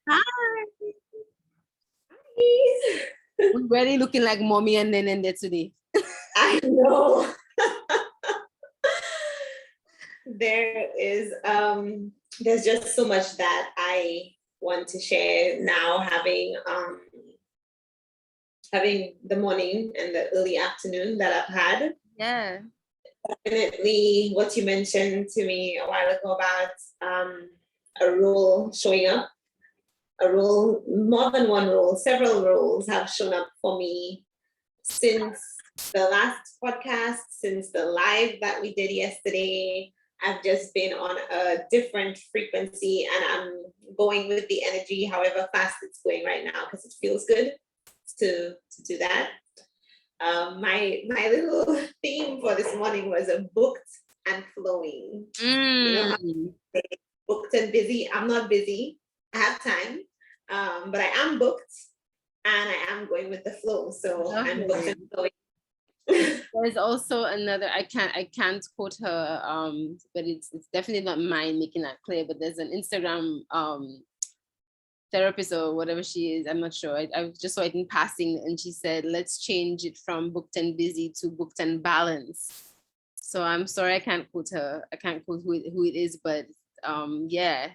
Hi. We're really looking like mommy and Nenende today. I know. There's just so much that I want to share now, having the morning and the early afternoon that I've had. Yeah. Definitely what you mentioned to me a while ago about a role showing up, a role, more than one role, several roles have shown up for me since the last podcast, since the live that we did yesterday. I've just been on a different frequency and I'm going with the energy, however fast it's going right now, because it feels good to do that. My little theme for this morning was a booked and flowing. You know, booked and busy. I'm not busy. I have time, but I am booked and I am going with the flow. So I'm booked and flowing. There's also another, I can't quote her, but it's definitely not mine making that clear, but there's an Instagram therapist or whatever she is, I'm not sure. I just saw it in passing and she said, let's change it from booked and busy to booked and balanced. So I'm sorry, I can't quote her. I can't quote who it is, but yeah,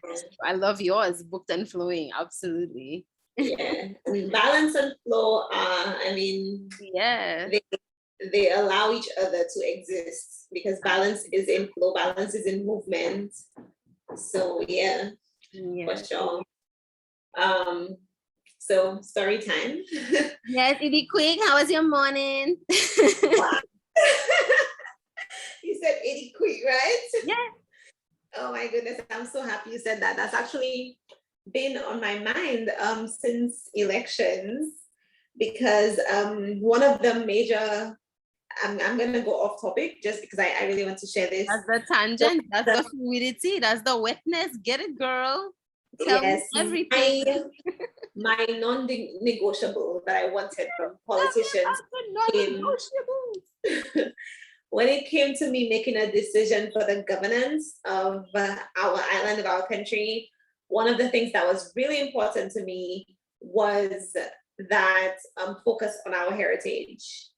I love yours, booked and flowing, absolutely. Yeah, balance and flow are, yeah, they allow each other to exist because balance is in flow, balance is in movement. So yeah. For sure. So story time. Yes, it'd quick. How was your morning? Wow. You said itty quick, right? Yeah. Oh my goodness, I'm so happy you said that. That's actually been on my mind since elections, because one of the major, I'm gonna go off topic just because I really want to share this. That's the tangent, that's the fluidity, that's the wetness. Get it, girl. Tell me everything. My non-negotiable that I wanted from politicians when it came to me making a decision for the governance of our island, of our country. One of the things that was really important to me was that focus on our heritage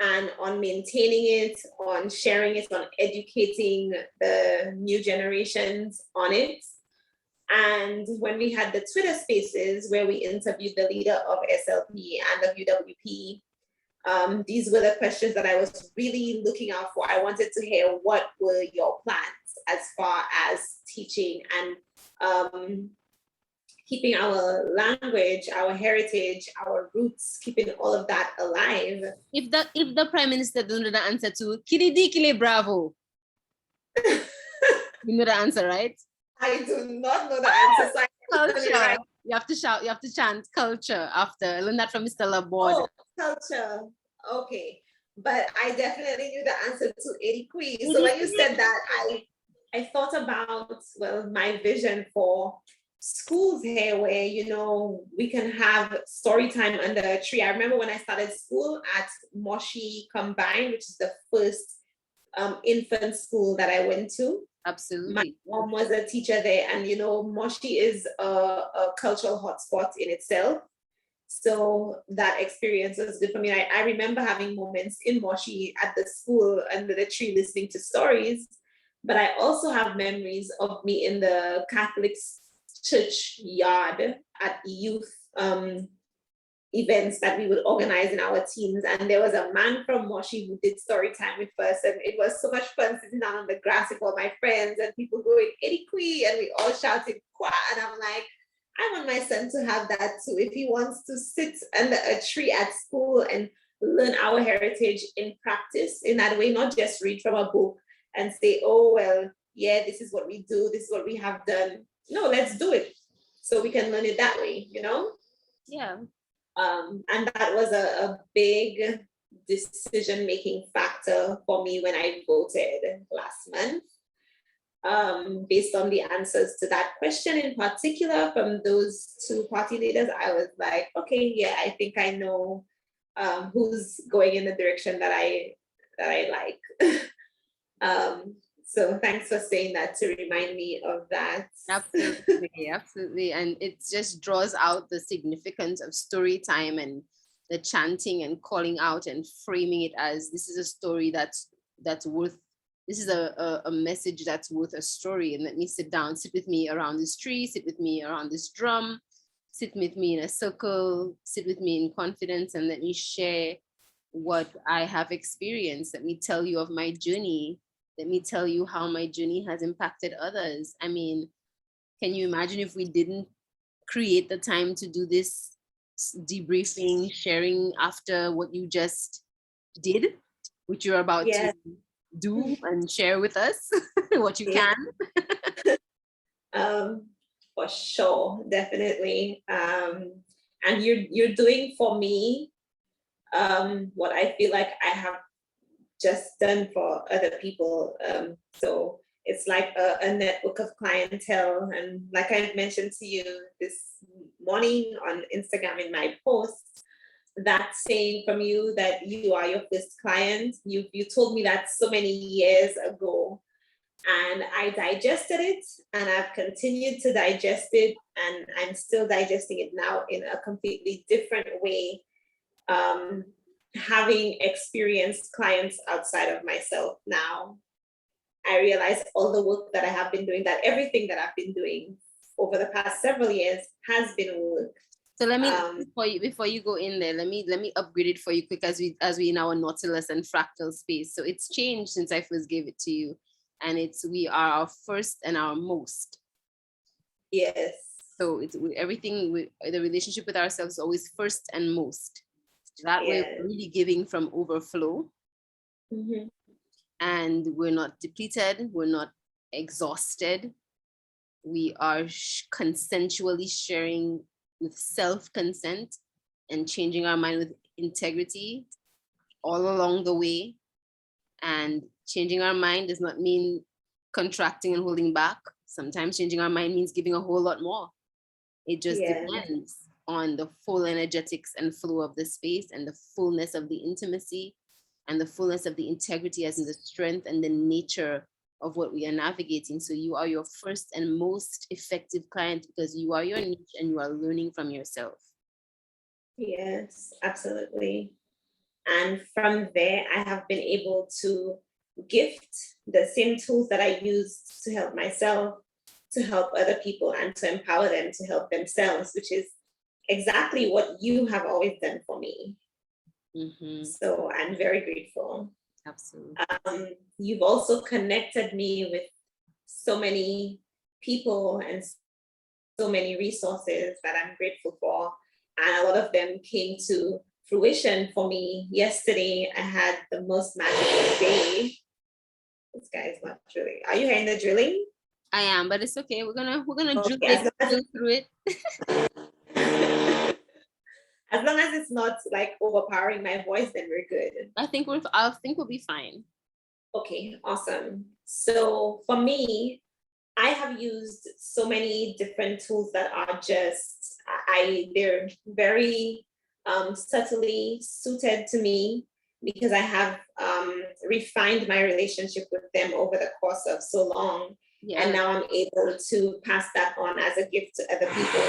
and on maintaining it, on sharing it, on educating the new generations on it. And when we had the Twitter spaces where we interviewed the leader of SLP and of UWP, these were the questions that I was really looking out for. I wanted to hear what were your plans as far as teaching and keeping our language, our heritage, our roots, keeping all of that alive. If the Prime Minister don't know the answer to Kili Kili Bravo, you know the answer, right? I do not know the answer. So culture. You have to shout, you have to chant culture after. I learned that from Mr. Laborde. Oh, culture. Okay. But I definitely knew the answer to Irikwi. So when you said that, I thought about, well, my vision for schools here where, you know, we can have story time under a tree. I remember when I started school at Moshi Combined, which is the first infant school that I went to. Absolutely. My mom was a teacher there, and you know, Moshi is a cultural hotspot in itself. So that experience was good for me. I remember having moments in Moshi at the school under the tree listening to stories, but I also have memories of me in the Catholic church yard at youth events that we would organize in our teams. And there was a man from Moshi who did story time with us. And it was so much fun sitting down on the grass with all my friends and people going, Edikwi, and we all shouted, Kwa. And I'm like, I want my son to have that too. If he wants to sit under a tree at school and learn our heritage in practice in that way, not just read from a book and say, oh, well, yeah, this is what we do. This is what we have done. No, let's do it so we can learn it that way, you know? Yeah. And that was a big decision-making factor for me when I voted last month. Based on the answers to that question in particular from those two party leaders, I was like, okay, yeah, I think I know who's going in the direction that I like. So thanks for saying that to remind me of that. Absolutely, absolutely. And it just draws out the significance of story time and the chanting and calling out and framing it as this is a story that's worth, this is a message that's worth a story. And let me sit down, sit with me around this tree, sit with me around this drum, sit with me in a circle, sit with me in confidence, and let me share what I have experienced. Let me tell you of my journey. Let me tell you how my journey has impacted others. I mean, can you imagine if we didn't create the time to do this debriefing, sharing after what you just did, which you're about Yeah. to do and share with us what you Yeah. can? For sure, definitely. And you're doing for me what I feel like I have just done for other people. So it's like a network of clientele. And like I mentioned to you this morning on Instagram in my post, that saying from you that you are your first client, you told me that so many years ago. And I digested it and I've continued to digest it, and I'm still digesting it now in a completely different way. Having experienced clients outside of myself now, I realize all the work that I have been doing, that everything that I've been doing over the past several years has been work. So let me before you go in there, let me upgrade it for you quick as we in our Nautilus and fractal space. So it's changed since I first gave it to you, and it's we are our first and our most. Yes. So it's everything with the relationship with ourselves is always first and most. That way we're really giving from overflow. Mm-hmm. And we're not depleted, we're not exhausted. We are consensually sharing with self-consent and changing our mind with integrity all along the way. And changing our mind does not mean contracting and holding back. Sometimes changing our mind means giving a whole lot more. It just depends on the full energetics and flow of the space and the fullness of the intimacy and the fullness of the integrity, as in the strength and the nature of what we are navigating. So you are your first and most effective client because you are your niche and you are learning from yourself. Yes, absolutely. And from there, I have been able to gift the same tools that I used to help myself, to help other people, and to empower them to help themselves, which is exactly what you have always done for me. Mm-hmm. So I'm very grateful. Absolutely. You've also connected me with so many people and so many resources that I'm grateful for. And a lot of them came to fruition for me. Yesterday, I had the most magical day. This guy is not drilling. Are you hearing the drilling? I am, but it's okay. We're gonna drill through it. As long as it's not like overpowering my voice, then we're good. I think we'll be fine. Okay, awesome. So for me, I have used so many different tools that are just, they're very subtly suited to me because I have refined my relationship with them over the course of so long. And now I'm able to pass that on as a gift to other people.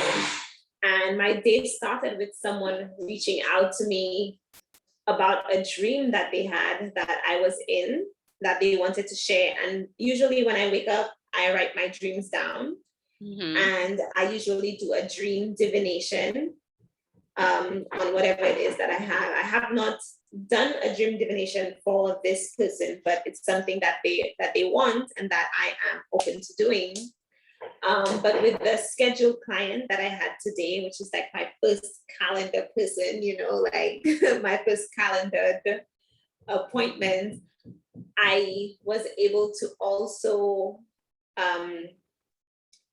And my day started with someone reaching out to me about a dream that they had that I was in, that they wanted to share. And usually when I wake up, I write my dreams down. Mm-hmm. And I usually do a dream divination on whatever it is that I have. I have not done a dream divination for this person, but it's something that they want and that I am open to doing. But with the scheduled client that I had today, which is like my first calendar person, like my first calendared appointment, I was able to also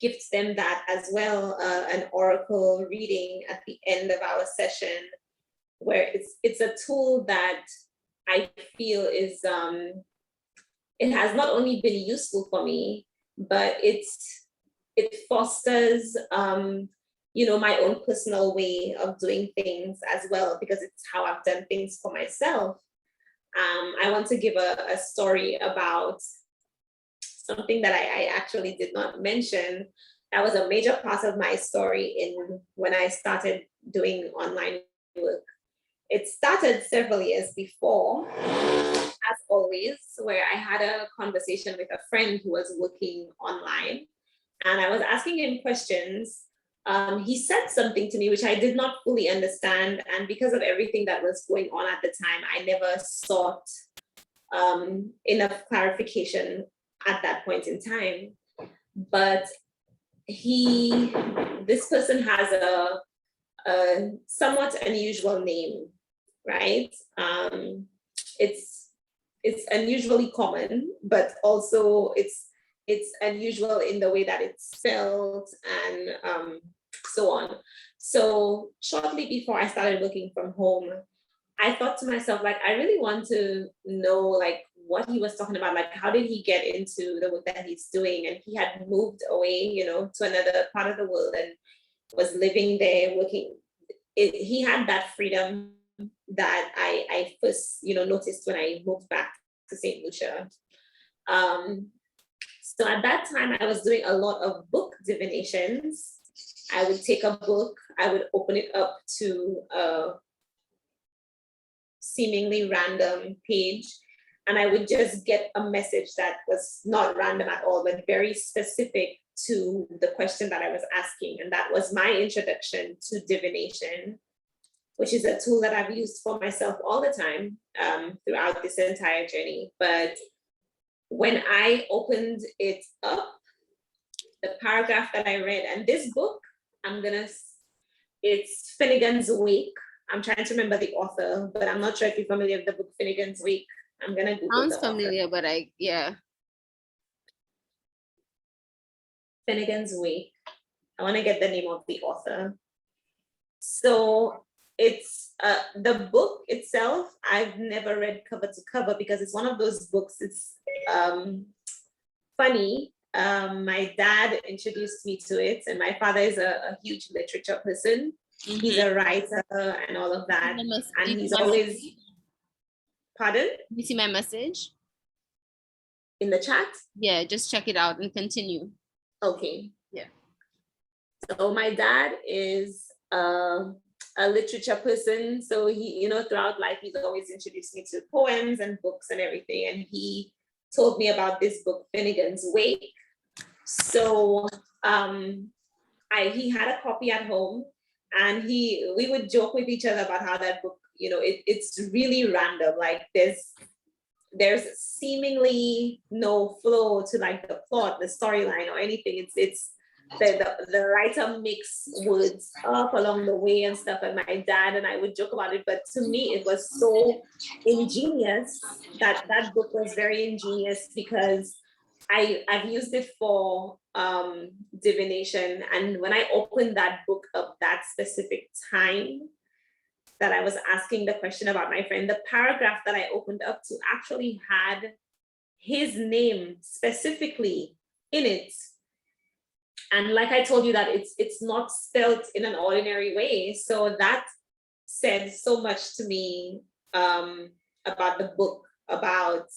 gift them that as well, an oracle reading at the end of our session, where it's a tool that I feel is it has not only been useful for me, but it fosters my own personal way of doing things as well, because it's how I've done things for myself. I want to give a story about something that I actually did not mention, that was a major part of my story in when I started doing online work. It started several years before, as always, where I had a conversation with a friend who was working online, and I was asking him questions. He said something to me which I did not fully understand, and because of everything that was going on at the time, I never sought enough clarification at that point in time. But this person has a somewhat unusual name, right? It's unusually common, but also it's unusual in the way that it's spelled and so on. So shortly before I started working from home, I thought to myself, like, I really want to know, like, what he was talking about, like, how did he get into the work that he's doing? And he had moved away, to another part of the world and was living there, working. He had that freedom that I first, noticed when I moved back to St. Lucia. So at that time, I was doing a lot of book divinations. I would take a book, I would open it up to a seemingly random page, and I would just get a message that was not random at all, but very specific to the question that I was asking. And that was my introduction to divination, which is a tool that I've used for myself all the time throughout this entire journey. But when I opened it up, the paragraph that I read, and this book, it's Finnegans Way. I'm trying to remember the author, but I'm not sure if you're familiar with the book Finnegans Way. I'm gonna Google. Sounds familiar, but Finnegans Way. I want to get the name of the author. So it's the book itself, I've never read cover to cover because it's one of those books. It's funny. My dad introduced me to it, and my father is a huge literature person. Mm-hmm. He's a writer and all of that. And he's always, pardon? You see my message? In the chat? Yeah, just check it out and continue. Okay. Yeah. So my dad is a literature person. So he, throughout life, he's always introduced me to poems and books and everything. And he told me about this book, Finnegans Way. So he had a copy at home, and we would joke with each other about how that book, it's really random. Like there's seemingly no flow to like the plot, the storyline, or anything. It's the writer makes words up along the way and stuff, and my dad and I would joke about it, but to me it was so ingenious. That book was very ingenious because I've used it for divination, and when I opened that book up that specific time that I was asking the question about my friend, the paragraph that I opened up to actually had his name specifically in it. And like I told you, that it's not spelled in an ordinary way. So that said so much to me about the book, about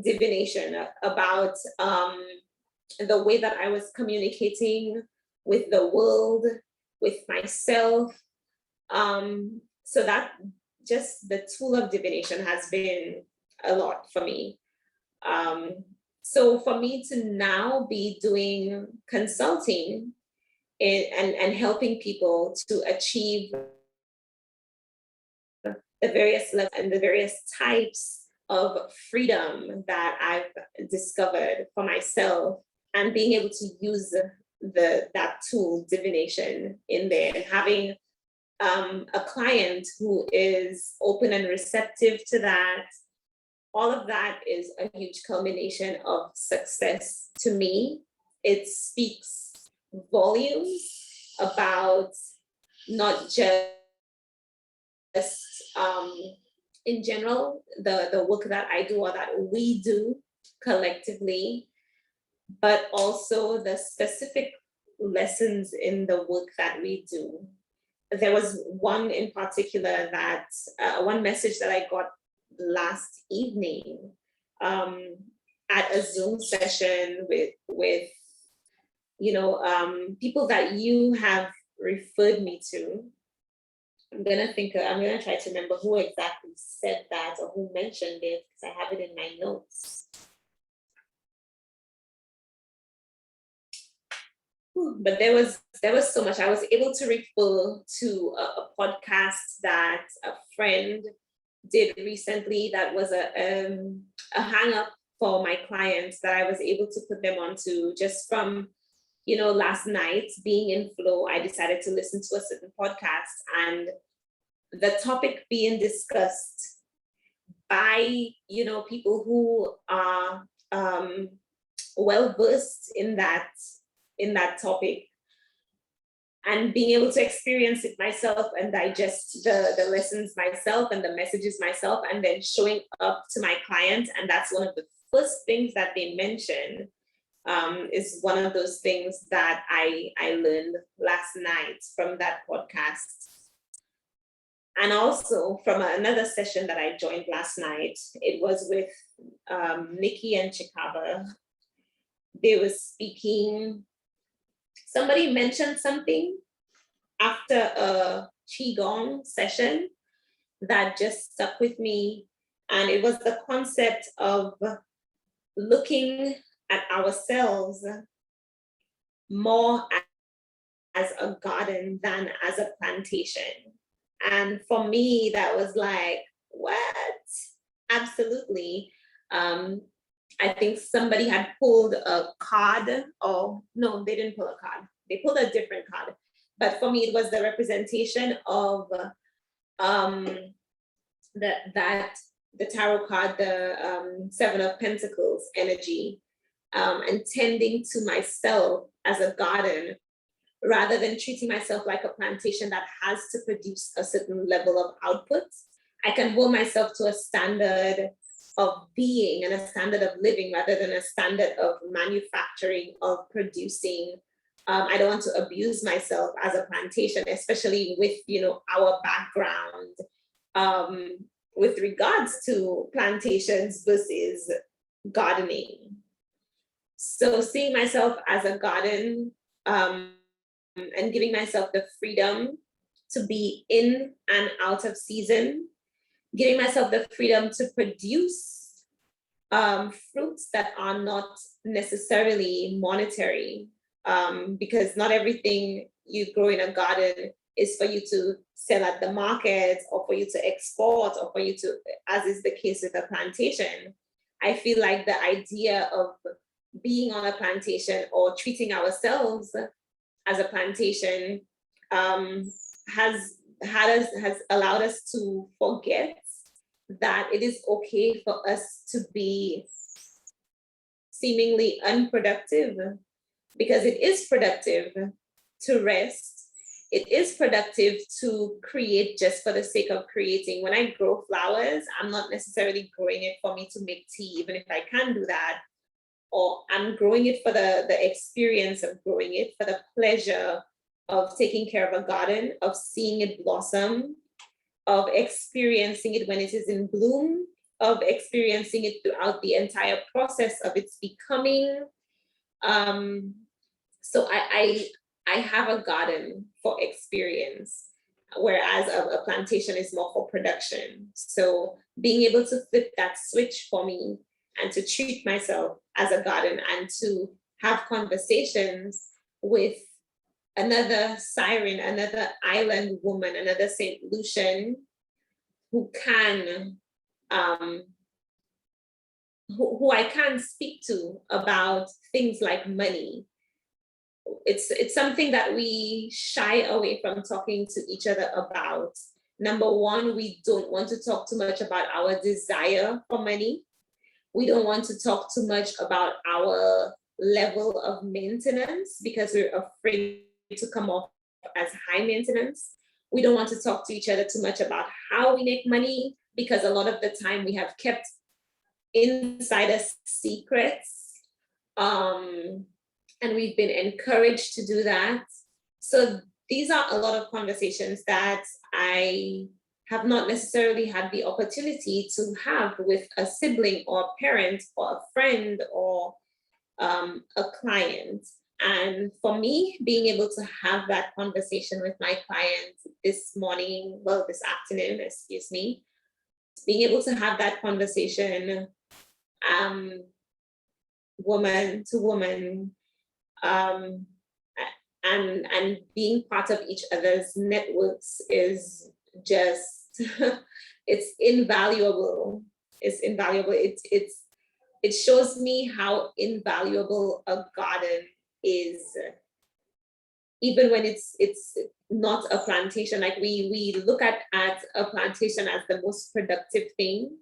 divination, about the way that I was communicating with the world, with myself. So that just the tool of divination has been a lot for me. So for me to now be doing consulting and helping people to achieve the various levels and the various types of freedom that I've discovered for myself, and being able to use that tool, divination, in there, and having a client who is open and receptive to that, all of that is a huge culmination of success to me. It speaks volumes about not just in general, the work that I do or that we do collectively, but also the specific lessons in the work that we do. There was one in particular that, one message that I got last evening. at a Zoom session with people that you have referred me to. I'm gonna try to remember who exactly said that or who mentioned it, because I have it in my notes. But there was so much. I was able to refer to a podcast that a friend did recently that was a hang up for my clients that I was able to put them onto just from last night being in flow. I decided to listen to a certain podcast, and the topic being discussed by people who are well versed in that topic, and being able to experience it myself and digest the lessons myself and the messages myself, and then showing up to my client. And that's one of the first things that they mentioned, is one of those things that I learned last night from that podcast. And also from another session that I joined last night, it was with Nikki and Chikaba. They were speaking. Somebody mentioned something after a Qigong session that just stuck with me. And it was the concept of looking at ourselves more as a garden than as a plantation. And for me, that was like, what? Absolutely. I think somebody had pulled a card, or no, they didn't pull a card. They pulled a different card. But for me, it was the representation of the tarot card, the Seven of Pentacles energy, and tending to myself as a garden, rather than treating myself like a plantation that has to produce a certain level of output. I can hold myself to a standard of being and a standard of living rather than a standard of manufacturing, of producing. I don't want to abuse myself as a plantation, especially with our background with regards to plantations versus gardening. So seeing myself as a garden, and giving myself the freedom to be in and out of season, giving myself the freedom to produce fruits that are not necessarily monetary, because not everything you grow in a garden is for you to sell at the market or for you to export or for you to, as is the case with a plantation. I feel like the idea of being on a plantation or treating ourselves as a plantation has allowed us to forget that it is okay for us to be seemingly unproductive, because it is productive to rest. It is productive to create just for the sake of creating. When I grow flowers, I'm not necessarily growing it for me to make tea, even if I can do that. Or I'm growing it for the experience of growing it, for the pleasure of taking care of a garden, of seeing it blossom, of experiencing it when it is in bloom, of experiencing it throughout the entire process of its becoming. So I have a garden for experience, whereas a plantation is more for production. So being able to flip that switch for me and to treat myself as a garden and to have conversations with another siren, another island woman, another St. Lucian who can, who I can speak to about things like money. It's something that we shy away from talking to each other about. Number one, we don't want to talk too much about our desire for money. We don't want to talk too much about our level of maintenance because we're afraid to come off as high maintenance. We don't want to talk to each other too much about how we make money, because a lot of the time we have kept insider secrets, and we've been encouraged to do that. So these are a lot of conversations that I have not necessarily had the opportunity to have with a sibling or a parent or a friend or a client. And for me, being able to have that conversation with my client this morning, well, this afternoon, excuse me, being able to have that conversation, woman to woman, and being part of each other's networks is just it's invaluable. It's invaluable. It shows me how invaluable a garden is, even when it's not a plantation. Like we look at a plantation as the most productive thing.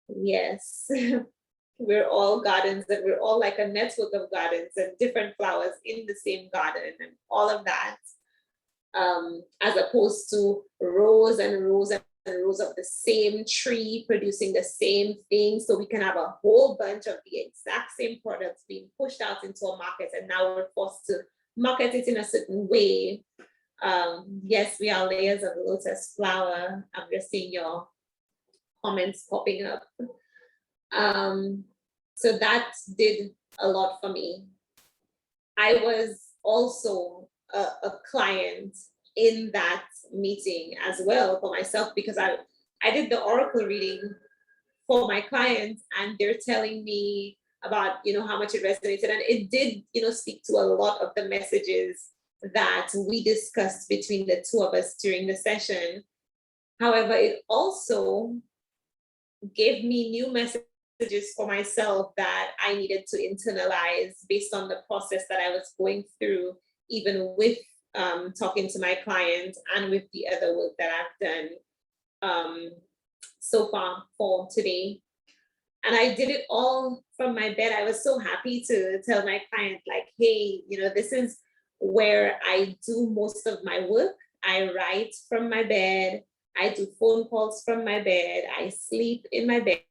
Yes. We're all gardens, and we're all like a network of gardens and different flowers in the same garden and all of that, as opposed to rows and rows and rows of the same tree producing the same thing. So we can have a whole bunch of the exact same products being pushed out into a market, and now we're forced to market it in a certain way. Yes, we are layers of lotus flower. I'm just seeing your comments popping up. So that did a lot for me. I was also a client in that meeting as well for myself, because I did the oracle reading for my clients, and they're telling me about, how much it resonated, and it did, speak to a lot of the messages that we discussed between the two of us during the session. However, it also gave me new messages for myself that I needed to internalize based on the process that I was going through, even with talking to my clients and with the other work that I've done so far for today. And I did it all from my bed. I was so happy to tell my client, like, hey, this is where I do most of my work. I write from my bed. I do phone calls from my bed. I sleep in my bed.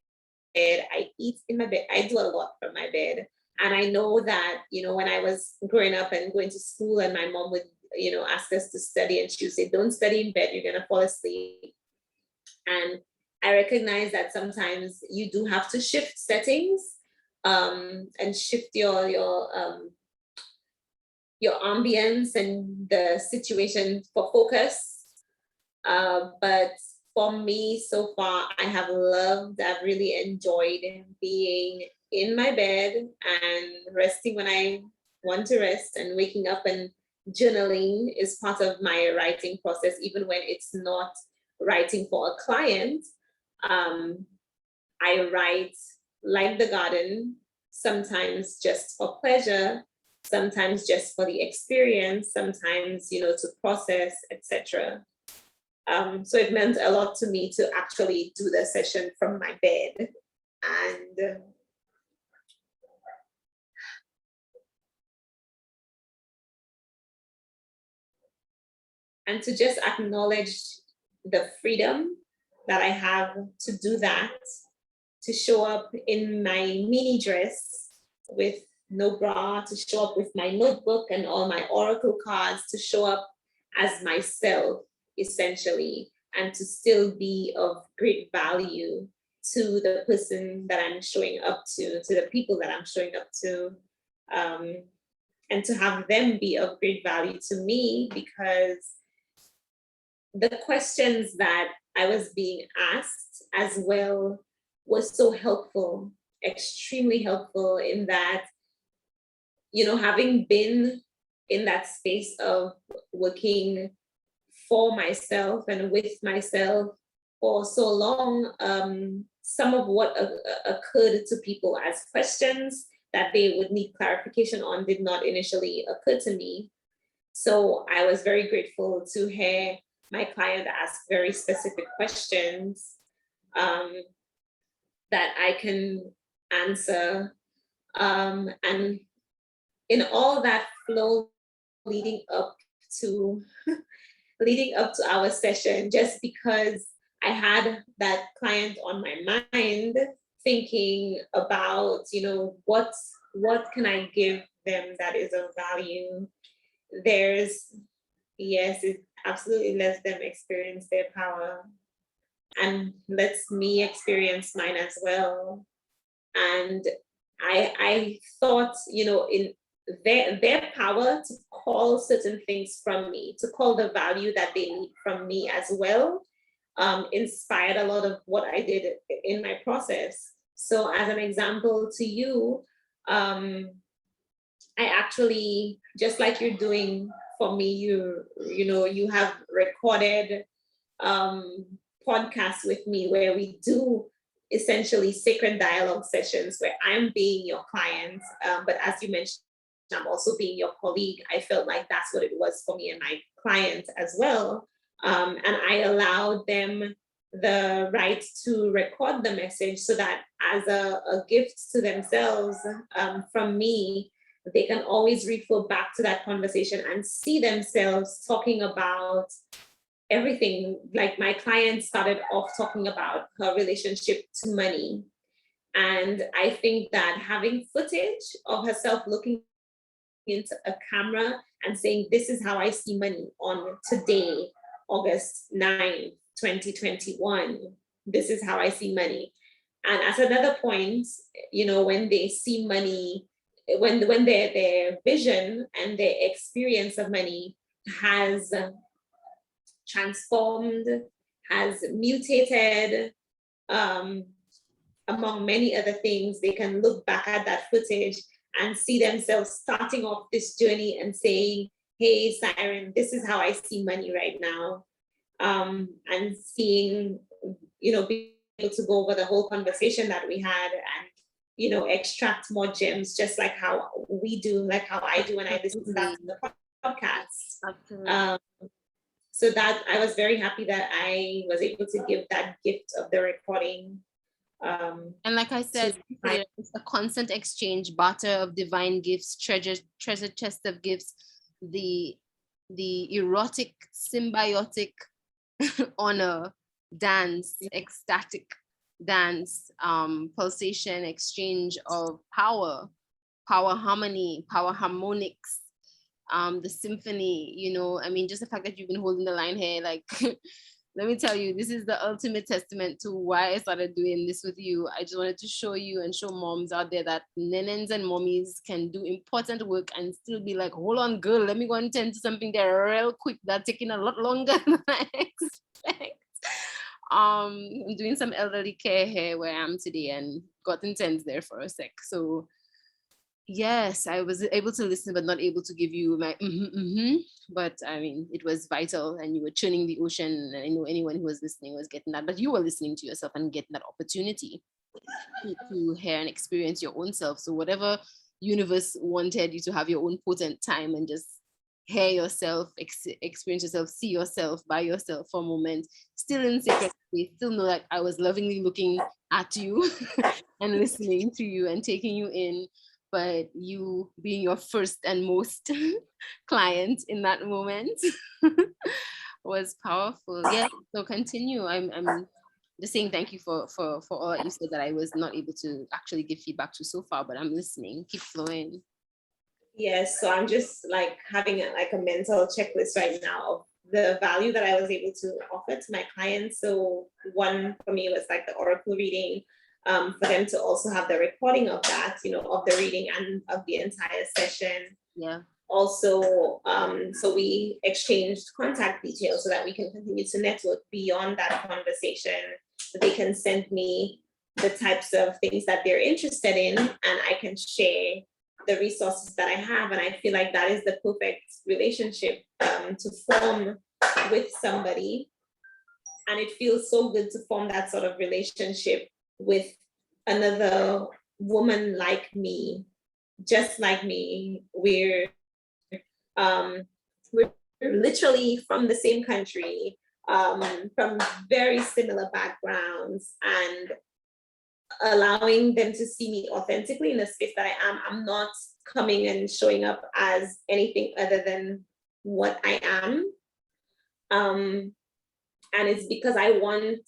I eat in my bed. I do a lot from my bed. And I know that, when I was growing up and going to school, and my mom would, ask us to study, and she would say, don't study in bed, you're going to fall asleep. And I recognize that sometimes you do have to shift settings, and shift your ambience and the situation for focus. But for me, so far, I've really enjoyed being in my bed and resting when I want to rest, and waking up and journaling is part of my writing process, even when it's not writing for a client. I write like the garden, sometimes just for pleasure, sometimes just for the experience, sometimes, to process, etc. So it meant a lot to me to actually do the session from my bed, and to just acknowledge the freedom that I have to do that, to show up in my mini dress with no bra, to show up with my notebook and all my oracle cards, to show up as myself, essentially, and to still be of great value to the person that I'm showing up to the people that I'm showing up to, and to have them be of great value to me, because the questions that I was being asked as well was so helpful, extremely helpful, in that, having been in that space of working for myself and with myself for so long, some of what occurred to people as questions that they would need clarification on did not initially occur to me. So I was very grateful to hear my client ask very specific questions that I can answer. And in all that flow leading up to our session, just because I had that client on my mind, thinking about, what can I give them that is of value. There's, yes, absolutely lets them experience their power and lets me experience mine as well. And I thought, in their power to call certain things from me, to call the value that they need from me as well, inspired a lot of what I did in my process. So as an example to you, I actually, just like you're doing for me, you have recorded podcasts with me where we do essentially sacred dialogue sessions where I'm being your client, but as you mentioned, I'm also being your colleague. I felt like that's what it was for me and my clients as well. And I allowed them the right to record the message so that as a gift to themselves, from me, they can always refer back to that conversation and see themselves talking about everything. Like my client started off talking about her relationship to money. And I think that having footage of herself looking into a camera and saying, this is how I see money on today, August 9th, 2021. This is how I see money. And at another point, when they see money, when their vision and their experience of money has transformed, has mutated, among many other things, they can look back at that footage and see themselves starting off this journey and saying, hey, Siren, this is how I see money right now. And seeing, being able to go over the whole conversation that we had and, extract more gems, just like how we do, like how I do when I listen to that the podcast. Absolutely. So that I was very happy that I was able to give that gift of the recording. And like I said, it's a constant exchange, barter of divine gifts, treasure chest of gifts, the erotic, symbiotic honor, dance, ecstatic dance, pulsation, exchange of power harmony, power harmonics, the symphony, just the fact that you've been holding the line here, like, let me tell you, this is the ultimate testament to why I started doing this with you. I just wanted to show you and show moms out there that nenens and mommies can do important work and still be like, hold on, girl, let me go and tend to something there real quick that's taking a lot longer than I expect. I'm doing some elderly care here where I am today and got intense there for a sec. So yes, I was able to listen, but not able to give you my But I mean, it was vital, and you were churning the ocean. And I know anyone who was listening was getting that, but you were listening to yourself and getting that opportunity to hear and experience your own self. So whatever universe wanted you to have your own potent time and just hear yourself, experience yourself, see yourself by yourself for a moment, still in secret, still know that I was lovingly looking at you and listening to you and taking you in. But you being your first and most client in that moment was powerful. Yeah, so continue. I'm just saying thank you for all that you said that I was not able to actually give feedback to so far, but I'm listening. Keep flowing. Yes, so I'm just like having a mental checklist right now of the value that I was able to offer to my clients. So one for me was like the oracle reading. For them to also have the recording of that, of the reading and of the entire session. Yeah. Also, so we exchanged contact details so that we can continue to network beyond that conversation. They can send me the types of things that they're interested in, and I can share the resources that I have. And I feel like that is the perfect relationship to form with somebody. And it feels so good to form that sort of relationship with another woman like me, just like me. We're literally from the same country, from very similar backgrounds, and allowing them to see me authentically in the space that I am. I'm not coming and showing up as anything other than what I am. And it's because I want,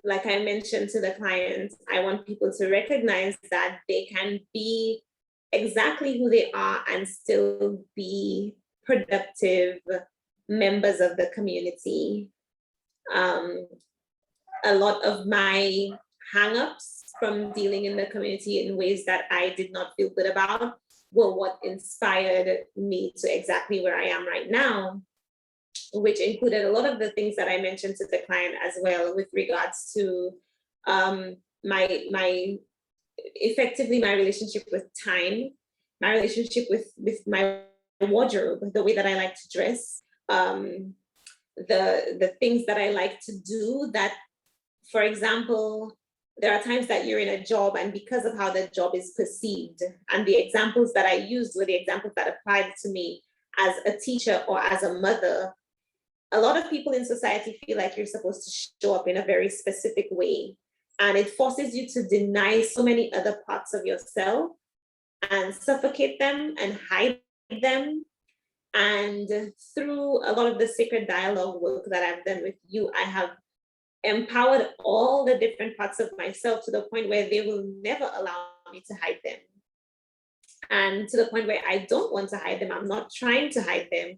like I mentioned to the clients, I want people to recognize that they can be exactly who they are and still be productive, members of the community. A lot of my hang-ups from dealing in the community in ways that I did not feel good about were what inspired me to exactly where I am right now, which included a lot of the things that I mentioned to the client as well, with regards to my effectively my relationship with time, my relationship with my wardrobe, the way that I like to dress, the things that I like to do that, for example, there are times that you're in a job, and because of how the job is perceived, and the examples that I used were the examples that applied to me as a teacher or as a mother, a lot of people in society feel like you're supposed to show up in a very specific way. And it forces you to deny so many other parts of yourself and suffocate them and hide them. And through a lot of the sacred dialogue work that I've done with you, I have empowered all the different parts of myself to the point where they will never allow me to hide them. And to the point where I don't want to hide them, I'm not trying to hide them.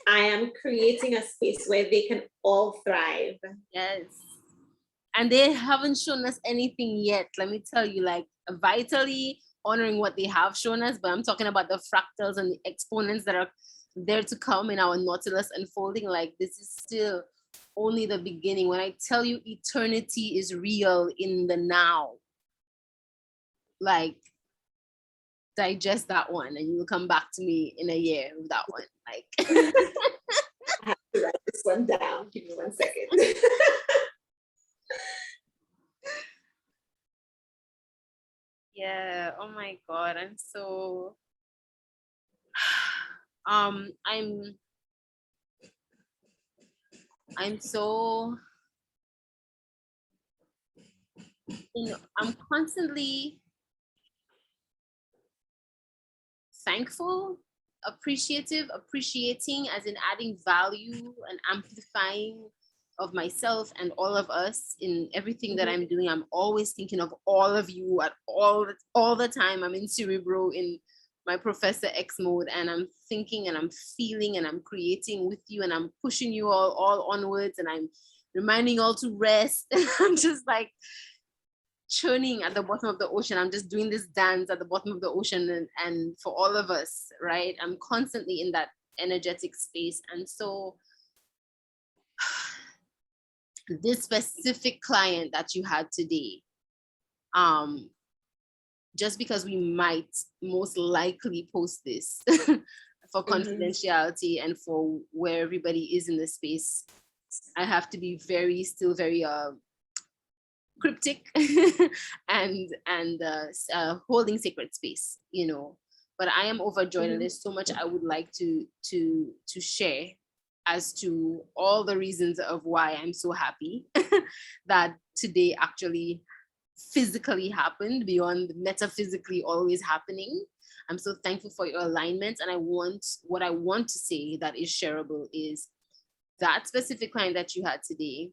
I am creating a space where they can all thrive. Yes. And they haven't shown us anything yet. Let me tell you, like, vitally honoring what they have shown us, but I'm talking about the fractals and the exponents that are there to come in our Nautilus unfolding. Like, this is still only the beginning. When I tell you eternity is real in the now, like, digest that one and you will come back to me in a year with that one. Like, I have to write this one down. Give me 1 second. yeah. Oh my God. I'm so I'm so, I'm constantly thankful, appreciating, as in adding value and amplifying of myself and all of us in everything that I'm doing. I'm always thinking of all of you at all the time. I'm in Cerebro, in my Professor X mode, and I'm thinking and I'm feeling and I'm creating with you, and I'm pushing you all onwards, and I'm reminding you all to rest. I'm just like churning at the bottom of the ocean. I'm just doing this dance at the bottom of the ocean, and for all of us, right? I'm constantly in that energetic space. And so this specific client that you had today, just because we might most likely post this for confidentiality and for where everybody is in the space, I have to be still very cryptic and holding sacred space, you know. But I am overjoyed, and there's so much I would like to share as to all the reasons of why I'm so happy that today actually physically happened beyond metaphysically always happening. I'm so thankful for your alignment. And what I want to say that is shareable is that specific client that you had today,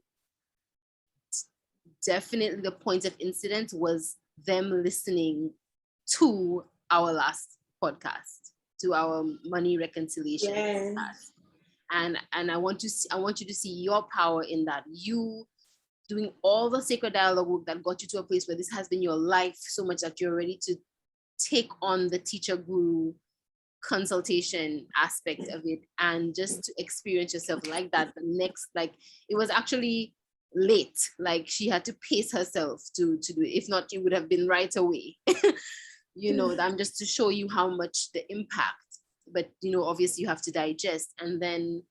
definitely the point of incident was them listening to our last podcast, to our money reconciliation podcast. And I want you to see your power in that. You doing all the sacred dialogue work that got you to a place where this has been your life so much that you're ready to take on the teacher guru consultation aspect of it, and just to experience yourself like that. The next, like, it was actually late, like she had to pace herself to do it. If not, it would have been right away. You know, I'm just to show you how much the impact, but you know, obviously you have to digest. And then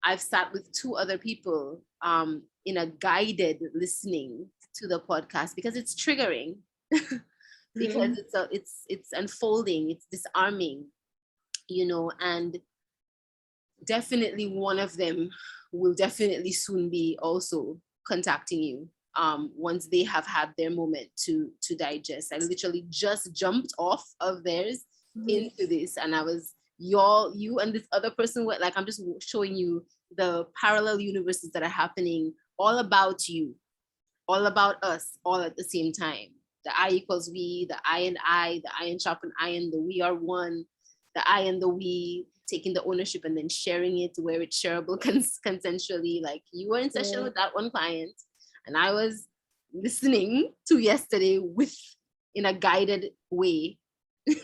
I've sat with 2 other people in a guided listening to the podcast, because it's triggering, because it's unfolding, it's disarming, you know. And definitely one of them will definitely soon be also contacting you once they have had their moment to digest. I literally just jumped off of theirs into this, and I was you and this other person were like, I'm just showing you the parallel universes that are happening, all about you, all about us, all at the same time. The I equals we, the I and I, the iron sharpen iron, the we are one, the I and the we, taking the ownership and then sharing it where it's shareable consensually. Like you were in session with that one client and I was listening to yesterday in a guided way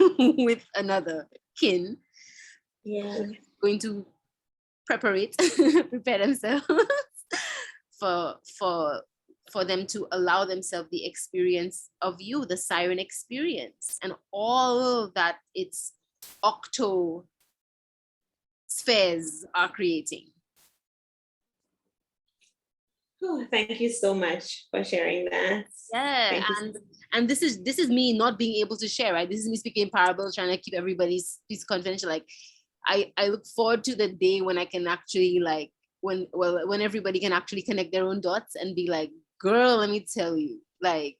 with another kin going to prepare themselves for them to allow themselves the experience of you, the siren experience, and all that its octo spheres are creating. Oh, thank you so much for sharing that. Yeah, and this is me not being able to share, right? This is me speaking in parables, trying to keep everybody's piece confidential. Like I look forward to the day when I can actually like when everybody can actually connect their own dots and be like, girl, let me tell you, like,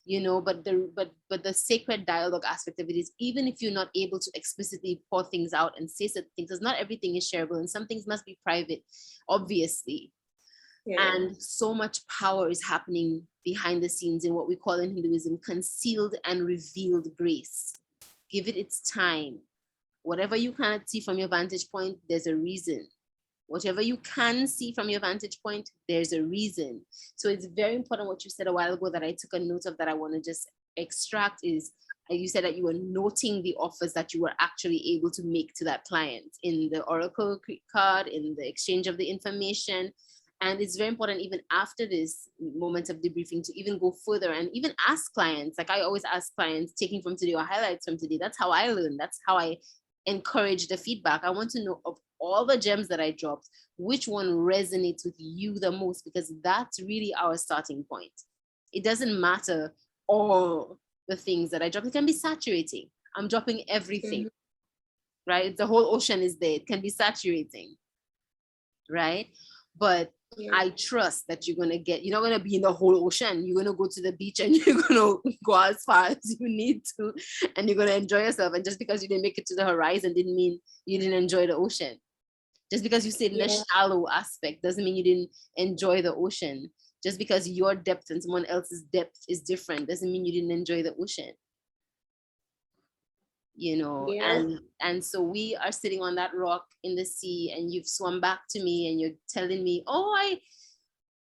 you know, but the sacred dialogue aspect of it is, even if you're not able to explicitly pour things out and say certain things, because not everything is shareable and some things must be private, obviously. And so much power is happening behind the scenes in what we call in Hinduism concealed and revealed grace. Give it its time. Whatever you cannot see from your vantage point, there's a reason. Whatever you can see from your vantage point, there's a reason. So it's very important what you said a while ago that I took a note of that I want to just extract is, you said that you were noting the offers that you were actually able to make to that client in the Oracle card, in the exchange of the information. And it's very important even after this moment of debriefing to even go further and even ask clients. Like I always ask clients, taking from today or highlights from today. That's how I learn. That's how I encourage the feedback. I want to know of all the gems that I dropped, which one resonates with you the most, because that's really our starting point. It doesn't matter all the things that I drop. It can be saturating. I'm dropping everything, right? The whole ocean is there. It can be saturating, right? But I trust that you're not going to be in the whole ocean. You're going to go to the beach and you're going to go as far as you need to, and you're going to enjoy yourself. And just because you didn't make it to the horizon didn't mean you didn't enjoy the ocean. Just because you stayed in a shallow aspect doesn't mean you didn't enjoy the ocean. Just because your depth and someone else's depth is different doesn't mean you didn't enjoy the ocean. You know, and so we are sitting on that rock in the sea, and you've swum back to me and you're telling me, oh, I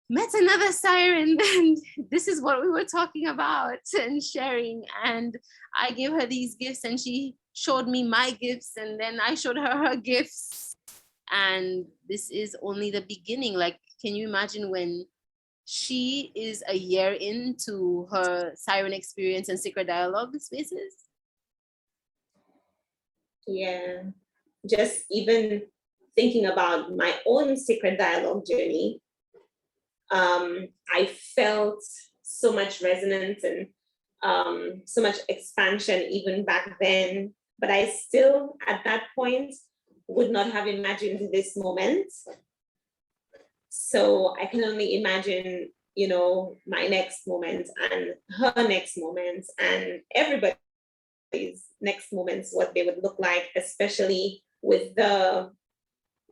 met another siren and this is what we were talking about and sharing, and I gave her these gifts and she showed me my gifts and then I showed her gifts, and this is only the beginning. Like, can you imagine when she is a year into her siren experience and sacred dialogue spaces? Yeah, just even thinking about my own sacred dialogue journey, I felt so much resonance and so much expansion even back then, but I still at that point would not have imagined this moment. So I can only imagine, you know, my next moment and her next moment and everybody next moments, what they would look like, especially with the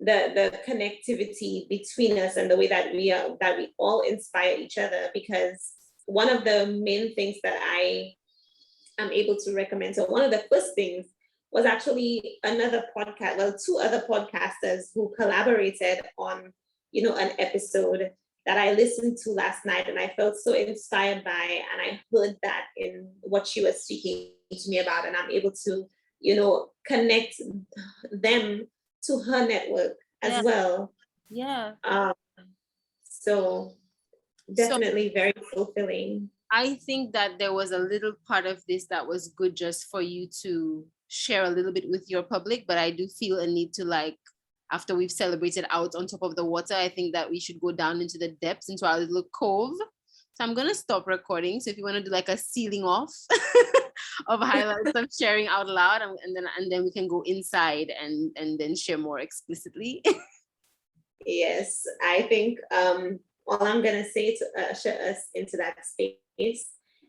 connectivity between us and the way that we all inspire each other. Because one of the main things that I am able to recommend, so one of the first things was actually another podcast, well, two other podcasters who collaborated on, you know, an episode that I listened to last night, and I felt so inspired by, and I heard that in what she was speaking to me about, and I'm able to, you know, connect them to her network as well. So definitely very fulfilling. I think that there was a little part of this that was good just for you to share a little bit with your public, but I do feel a need to, like, after we've celebrated out on top of the water, I think that we should go down into the depths, into our little cove. So I'm going to stop recording. So if you want to do like a sealing off of highlights of sharing out loud, and then we can go inside and then share more explicitly. Yes, I think all I'm going to say to usher us into that space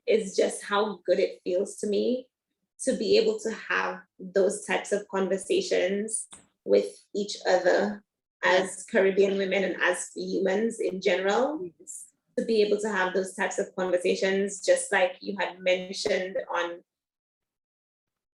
is just how good it feels to me to be able to have those types of conversations with each other as Caribbean women and as humans in general, to be able to have those types of conversations, just like you had mentioned on,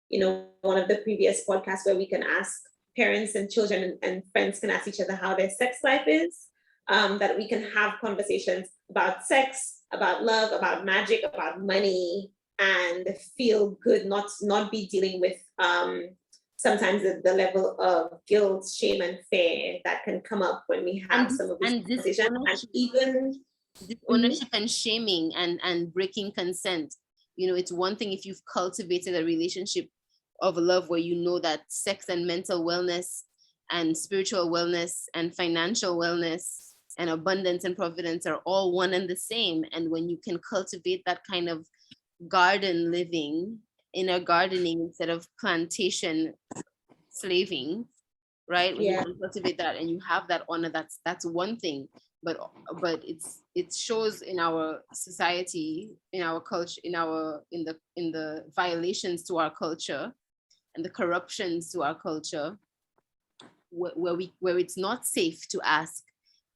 you know, one of the previous podcasts, where we can ask parents and children and friends can ask each other how their sex life is, that we can have conversations about sex, about love, about magic, about money, and feel good, not be dealing with sometimes the level of guilt, shame, and fear that can come up when we have some of these and this conversations. And even ownership and shaming and breaking consent. You know, it's one thing if you've cultivated a relationship of love where you know that sex and mental wellness and spiritual wellness and financial wellness and abundance and providence are all one and the same. And when you can cultivate that kind of garden living, inner gardening instead of plantation slaving, right? When you can cultivate that and you have that honor, that's one thing. But it shows in our society, in our culture, in the violations to our culture and the corruptions to our culture, where it's not safe to ask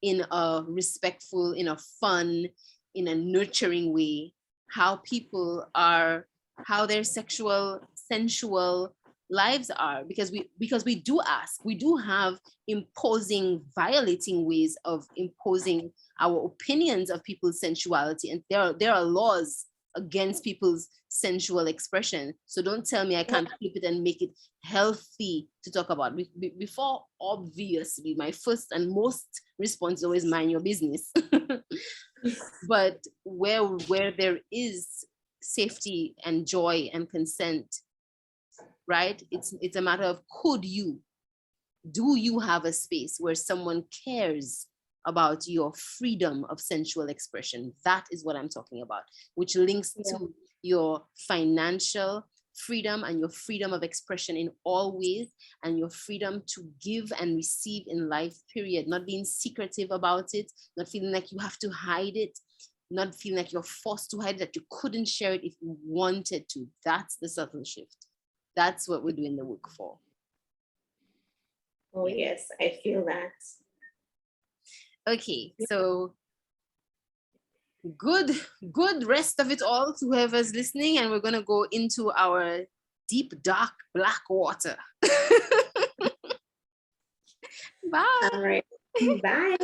in a respectful, in a fun, in a nurturing way how their sexual, sensual lives are, because we do ask, we do have imposing, violating ways of imposing our opinions of people's sensuality, and there are laws against people's sensual expression. So don't tell me I can't flip it and make it healthy to talk about. Before, obviously, my first and most response is always mind your business. But where there is safety and joy and consent, right? It's a matter of do you have a space where someone cares about your freedom of sensual expression? That is what I'm talking about, which links to your financial freedom and your freedom of expression in all ways, and your freedom to give and receive in life, period. Not being secretive about it, not feeling like you have to hide it, not feeling like you're forced to hide it, that you couldn't share it if you wanted to. That's the subtle shift. That's what we're doing the work for. Oh, yes, I feel that. Okay, so good rest of it all to whoever's listening, and we're going to go into our deep, dark, black water. Bye. All right. Bye.